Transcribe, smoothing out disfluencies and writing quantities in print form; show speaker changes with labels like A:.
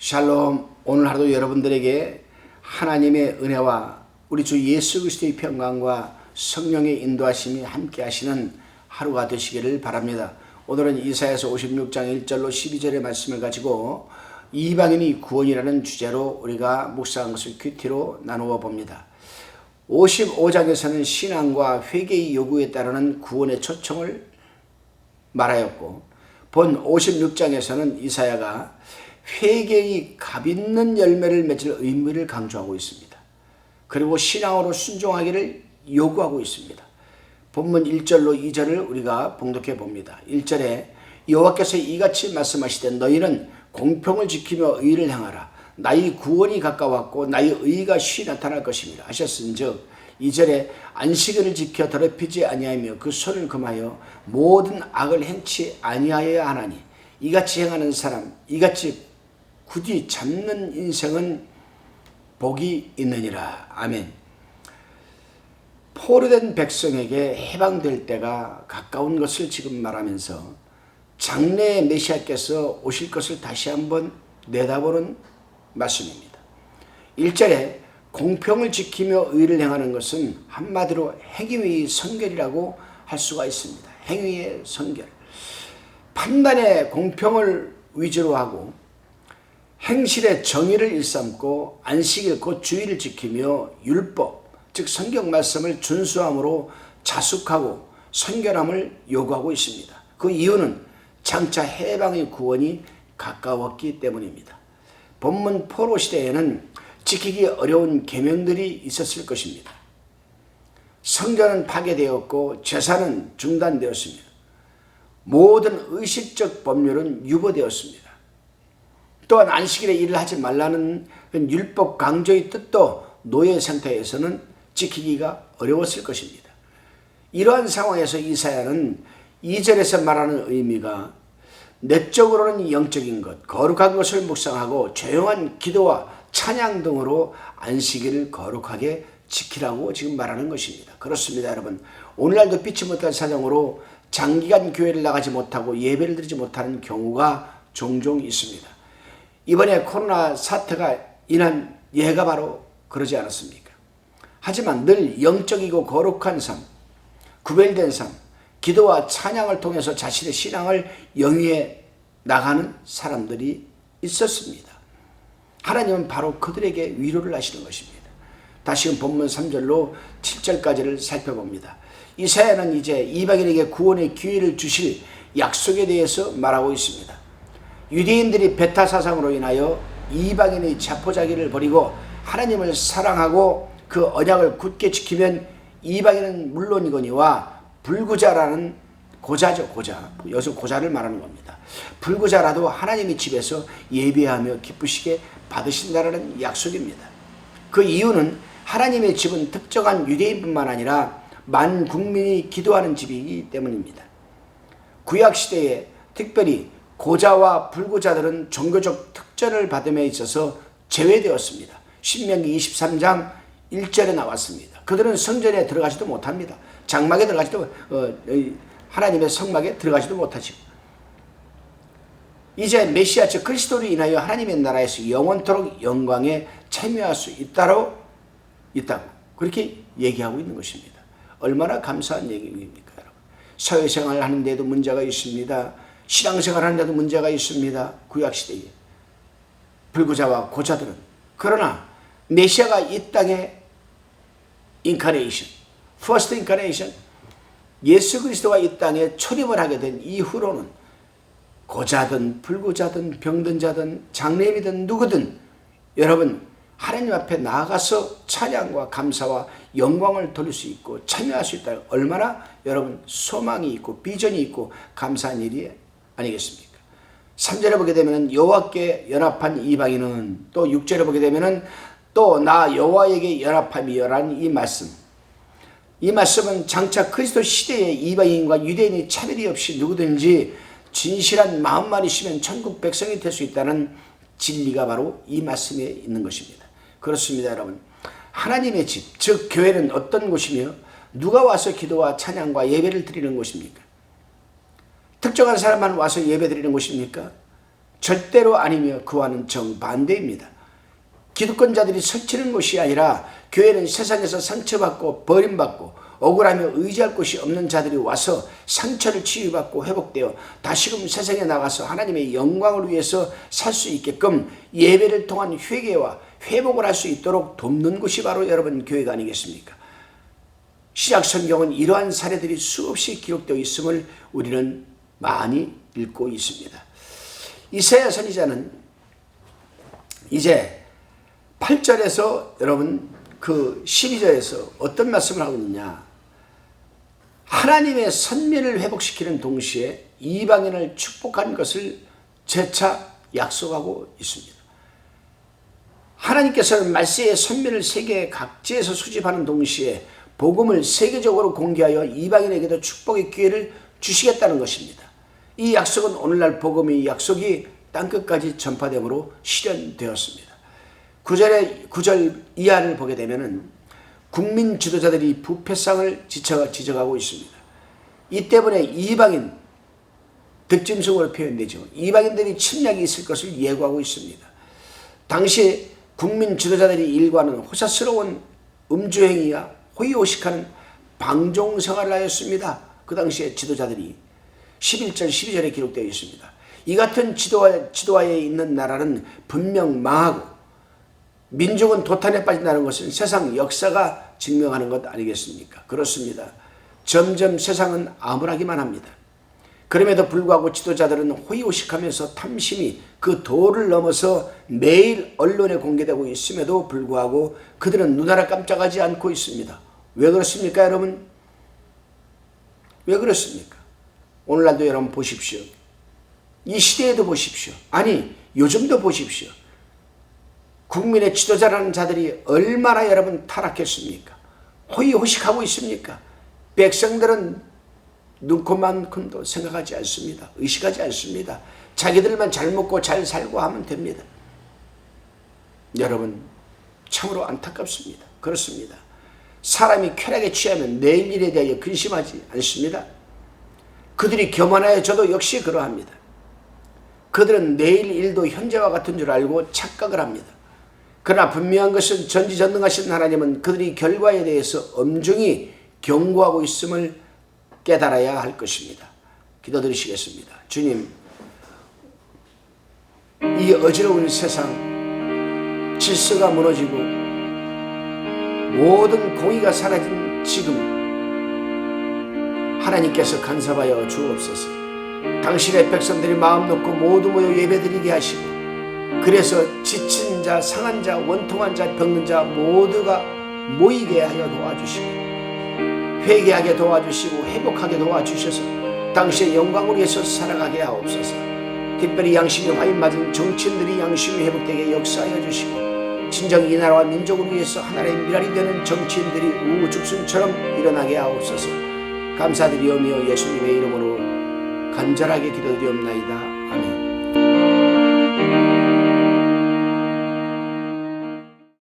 A: 샬롬. 오늘 하루도 여러분들에게 하나님의 은혜와 우리 주 예수 그리스도의 평강과 성령의 인도하심이 함께 하시는 하루가 되시기를 바랍니다. 오늘은 이사야서 56장 1절로 12절의 말씀을 가지고 이방인의 구원이라는 주제로 우리가 묵상한 것을 큐티로 나누어 봅니다. 55장에서는 신앙과 회개의 요구에 따르는 구원의 초청을 말하였고, 본 56장에서는 이사야가 회개의 값있는 열매를 맺을 의무를 강조하고 있습니다. 그리고 신앙으로 순종하기를 요구하고 있습니다. 본문 1절로 2절을 우리가 봉독해 봅니다. 1절에 여호와께서 이같이 말씀하시되 너희는 공평을 지키며 의를 행하라. 나의 구원이 가까웠고 나의 의가 쉬 나타날 것입니다 하셨은즉, 2절에 안식일을 지켜 더럽히지 아니하며 그 손을 금하여 모든 악을 행치 아니하여야 하나니 이같이 행하는 사람, 이같이 굳이 잡는 인생은 복이 있느니라. 아멘. 포로된 백성에게 해방될 때가 가까운 것을 지금 말하면서 장래의 메시아께서 오실 것을 다시 한번 내다보는 말씀입니다. 1절에 공평을 지키며 의를 행하는 것은 한마디로 행위의 선결이라고 할 수가 있습니다. 행위의 선결. 판단의 공평을 위주로 하고 행실의 정의를 일삼고 안식일 곧 주일을 지키며 율법 즉 성경 말씀을 준수함으로 자숙하고 선결함을 요구하고 있습니다. 그 이유는 장차 해방의 구원이 가까웠기 때문입니다. 본문 포로 시대에는 지키기 어려운 계명들이 있었을 것입니다. 성전은 파괴되었고 제사는 중단되었습니다. 모든 의식적 법률은 유보되었습니다. 또한 안식일에 일을 하지 말라는 율법 강조의 뜻도 노예 상태에서는 지키기가 어려웠을 것입니다. 이러한 상황에서 이사야는 2절에서 말하는 의미가 내적으로는 영적인 것, 거룩한 것을 묵상하고 조용한 기도와 찬양 등으로 안식일을 거룩하게 지키라고 지금 말하는 것입니다. 그렇습니다, 여러분. 오늘날도 피치 못할 사정으로 장기간 교회를 나가지 못하고 예배를 드리지 못하는 경우가 종종 있습니다. 이번에 코로나 사태가 인한 예가 바로 그러지 않았습니까? 하지만 늘 영적이고 거룩한 삶, 구별된 삶, 기도와 찬양을 통해서 자신의 신앙을 영위해 나가는 사람들이 있었습니다. 하나님은 바로 그들에게 위로를 하시는 것입니다. 다시금 본문 3절로 7절까지를 살펴봅니다. 이사야는 이제 이방인에게 구원의 기회를 주실 약속에 대해서 말하고 있습니다. 유대인들이 베타 사상으로 인하여 이방인의 자포자기를 버리고 하나님을 사랑하고 그 언약을 굳게 지키면 이방인은 물론이거니와 불구자라는 고자죠, 고자. 여기서 고자를 말하는 겁니다. 불구자라도 하나님의 집에서 예배하며 기쁘시게 받으신다라는 약속입니다. 그 이유는 하나님의 집은 특정한 유대인뿐만 아니라 만 국민이 기도하는 집이기 때문입니다. 구약시대에 특별히 고자와 불구자들은 종교적 특전을 받음에 있어서 제외되었습니다. 신명기 23장 1절에 나왔습니다. 그들은 성전에 들어가지도 못합니다. 장막에 들어가지도 하나님의 성막에 들어가지도 못하죠. 이제 메시아 즉 그리스도로 인하여 하나님의 나라에서 영원토록 영광에 참여할 수 있다고 그렇게 얘기하고 있는 것입니다. 얼마나 감사한 얘기입니까, 여러분? 사회생활 하는데도 문제가 있습니다. 신앙생활 하는데도 문제가 있습니다. 구약시대에 불구자와 고자들은. 그러나 메시아가 이 땅에 인카네이션, 퍼스트 인카네이션, 예수 그리스도가 이 땅에 초림을 하게 된 이후로는 고자든 불구자든 병든 자든 장래인이든 누구든 여러분 하나님 앞에 나아가서 찬양과 감사와 영광을 돌릴 수 있고 참여할 수 있다. 얼마나 여러분 소망이 있고 비전이 있고 감사한 일이 아니겠습니까? 3절에 보게 되면 여호와께 연합한 이방인은, 또 6절에 보게 되면 또 나 여호와에게 연합함이여라는 이 말씀. 이 말씀은 장차 그리스도 시대에 이방인과 유대인이 차별이 없이 누구든지 진실한 마음만 있으면 천국 백성이 될 수 있다는 진리가 바로 이 말씀에 있는 것입니다. 그렇습니다, 여러분. 하나님의 집, 즉 교회는 어떤 곳이며 누가 와서 기도와 찬양과 예배를 드리는 곳입니까? 특정한 사람만 와서 예배 드리는 곳입니까? 절대로 아니며 그와는 정반대입니다. 기득권자들이 설치는 곳이 아니라 교회는 세상에서 상처받고 버림받고 억울하며 의지할 곳이 없는 자들이 와서 상처를 치유받고 회복되어 다시금 세상에 나가서 하나님의 영광을 위해서 살 수 있게끔 예배를 통한 회개와 회복을 할 수 있도록 돕는 곳이 바로 여러분 교회가 아니겠습니까? 신약 성경은 이러한 사례들이 수없이 기록되어 있음을 우리는 많이 읽고 있습니다. 이사야 선지자는 이제 8절에서 여러분 그 12절에서 어떤 말씀을 하고 있느냐, 하나님의 선민을 회복시키는 동시에 이방인을 축복한 것을 재차 약속하고 있습니다. 하나님께서는 말세의 선민을 세계 각지에서 수집하는 동시에 복음을 세계적으로 공개하여 이방인에게도 축복의 기회를 주시겠다는 것입니다. 이 약속은 오늘날 복음의 약속이 땅끝까지 전파됨으로 실현되었습니다. 9절 이하를 보게 되면은 국민 지도자들이 부패상을 지적하고 있습니다. 이 때문에 이방인 득짐승으로 표현되죠. 이방인들이 침략이 있을 것을 예고하고 있습니다. 당시 국민 지도자들이 일과는 호사스러운 음주행위와 호의호식하는 방종생활을 하였습니다. 그 당시에 지도자들이 11절 12절에 기록되어 있습니다. 이 같은 지도하에 있는 나라는 분명 망하고 민족은 도탄에 빠진다는 것은 세상 역사가 증명하는 것 아니겠습니까? 그렇습니다. 점점 세상은 암울하기만 합니다. 그럼에도 불구하고 지도자들은 호의호식하면서 탐심이 그 도를 넘어서 매일 언론에 공개되고 있음에도 불구하고 그들은 눈 하나 깜짝하지 않고 있습니다. 왜 그렇습니까, 여러분? 왜 그렇습니까? 오늘날도 여러분 보십시오. 이 시대에도 보십시오. 아니, 요즘도 보십시오. 국민의 지도자라는 자들이 얼마나 여러분 타락했습니까? 호의호식하고 있습니까? 백성들은 눈코만큼도 생각하지 않습니다. 의식하지 않습니다. 자기들만 잘 먹고 잘 살고 하면 됩니다. 여러분, 참으로 안타깝습니다. 그렇습니다. 사람이 쾌락에 취하면 내일 일에 대하여 근심하지 않습니다. 그들이 교만하여 저도 역시 그러합니다. 그들은 내일 일도 현재와 같은 줄 알고 착각을 합니다. 그러나 분명한 것은 전지전능하신 하나님은 그들이 결과에 대해서 엄중히 경고하고 있음을 깨달아야 할 것입니다. 기도드리시겠습니다. 주님, 이 어지러운 세상, 질서가 무너지고 모든 공의가 사라진 지금 하나님께서 간섭하여 주옵소서. 당신의 백성들이 마음 놓고 모두 모여 예배드리게 하시고, 그래서 지친 자, 상한 자, 원통한 자, 병든 자 모두가 모이게 하여 도와주시고, 회개하게 도와주시고, 회복하게 도와주셔서 당신의 영광을 위해서 살아가게 하옵소서. 특별히 양심이 화인 맞은 정치인들이 양심이 회복되게 역사하여 주시고, 진정 이 나라와 민족을 위해서 하나님의 미랄이 되는 정치인들이 우죽순처럼 일어나게 하옵소서. 감사드리오며 예수님의 이름으로 간절하게 기도드리옵나이다.